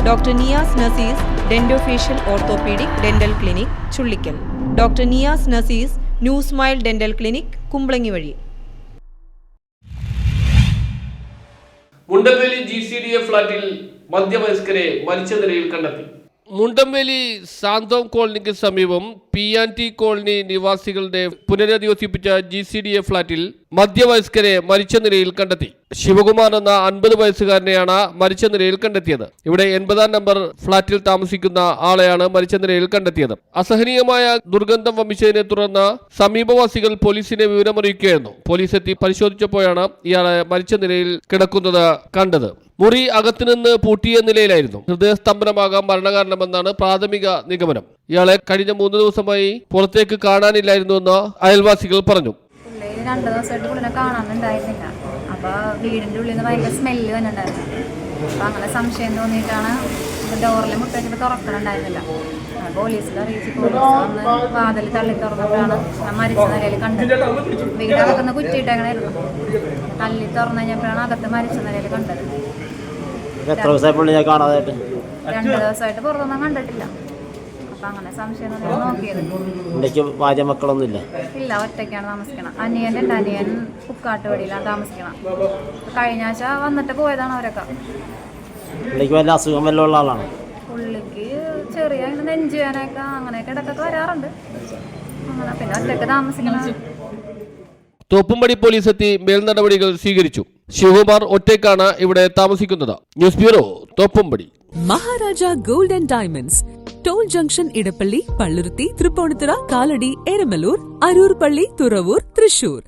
Doctor Niyas Nasees dentofacial orthopaedic dental clinic Chullikkal. Doctor Niyas Nasees new smile dental clinic Kumbalangi വഴി. Mundamveli GCDA ഫ്ളാറ്റിൽ മധ്യവയസ്കരെ മരിച്ച നിലയിൽ കണ്ടെത്തി. മുണ്ടംവേലി സാന്തോം കോളനിക്ക് സമീപം P&T കോളനി നിവാസികളുടെ പുനരധിവസിപ്പിച്ച GCDA ഫ്ളാറ്റിൽ മധ്യവയസ്കരെ മരിച്ച നിലയിൽ കണ്ടെത്തി. ശിവകുമാർ എന്ന 50 വയസ്സുകാരനെയാണ് മരിച്ച നിലയിൽ കണ്ടെത്തിയത്. ഇവിടെ 80-ാം നമ്പർ ഫ്ളാറ്റിൽ താമസിക്കുന്ന ആളെയാണ് മരിച്ച നിലയിൽ കണ്ടെത്തിയത്. അസഹനീയമായ ദുർഗന്ധം വമിച്ചതിനെ തുടർന്ന് സമീപവാസികൾ പോലീസിനെ വിവരമറിയിക്കുകയായിരുന്നു. പോലീസ് എത്തി പരിശോധിച്ചപ്പോഴാണ് ഇയാളെ മരിച്ച നിലയിൽ കിടക്കുന്നത് കണ്ടത്. മുറി അകത്തുനിന്ന് പൂട്ടിയ നിലയിലായിരുന്നു. ഹൃദയസ്തംഭനമാകാൻ മരണകാരണമെന്നാണ് പ്രാഥമിക നിഗമനം. ഇയാളെ കഴിഞ്ഞ 3 ദിവസമായി പുറത്തേക്ക് കാണാനില്ലായിരുന്നുവെന്ന് അയൽവാസികൾ പറഞ്ഞു. 2 ദിവസമായിട്ട് പുള്ളിനെ കാണാനുണ്ടായിരുന്നില്ല. അപ്പോൾ വീടിൻ്റെ ഉള്ളിൽ നിന്ന് ഭയങ്കര സ്മെല്ല് തന്നെ ഉണ്ടായിരുന്നു. അപ്പോൾ അങ്ങനെ സംശയം തോന്നിയിട്ടാണ് ഡോറിൽ മുട്ടേക്കിട്ട് തുറക്കണുണ്ടായിരുന്നില്ല. പോലീസിൽ അറിയിച്ച് പോലീസ് വന്ന് വാതിൽ തള്ളി തുറന്നപ്പോഴാണ് മരിച്ച നിലയിൽ കണ്ടത്. വീടകത്തുനിന്ന് കുറ്റിയിട്ടേക്കണായിരുന്നു. തള്ളി തുറന്നു കഴിഞ്ഞപ്പോഴാണ് അകത്ത് മരിച്ച നിലയിൽ കണ്ടത്. 2 ദിവസമായിട്ട് പുറത്തൊന്നും കണ്ടിട്ടില്ല. അപ്പം അങ്ങനെ സംശയം നോക്കിയത്. ഭാര്യ മക്കളൊന്നുമില്ല? ഇല്ല, ഒറ്റയ്ക്കാണ് താമസിക്കണം. അനിയൻ പുക്കാട്ടുപടിയിലാണ് താമസിക്കണം. കഴിഞ്ഞ ആഴ്ച വന്നിട്ട് പോയതാണ് അവരൊക്കെ. പുള്ളിക്ക് വല്ല അസുഖം വല്ല ഉള്ള ആളാണ്? പുള്ളിക്ക് ചെറിയ നെഞ്ചുവേനൊക്കെ അങ്ങനെയൊക്കെ ഇടയ്ക്കൊക്കെ വരാറുണ്ട്. അങ്ങനെ പിന്നെ ഒറ്റയ്ക്ക് താമസിക്കണം. തോപ്പുംപടി പോലീസ് എത്തി മേൽനടപടികൾ സ്വീകരിച്ചു. ശിവകുമാർ ഒറ്റയ്ക്കാണ് ഇവിടെ താമസിക്കുന്നത്. News bureau, Thoppumpady. Maharaja gold and diamonds, toll junction, Edappally, Palluruthy, Tripunithura, Kalady, Eramalloor, Aroor പള്ളി, തുറവൂർ, തൃശൂർ.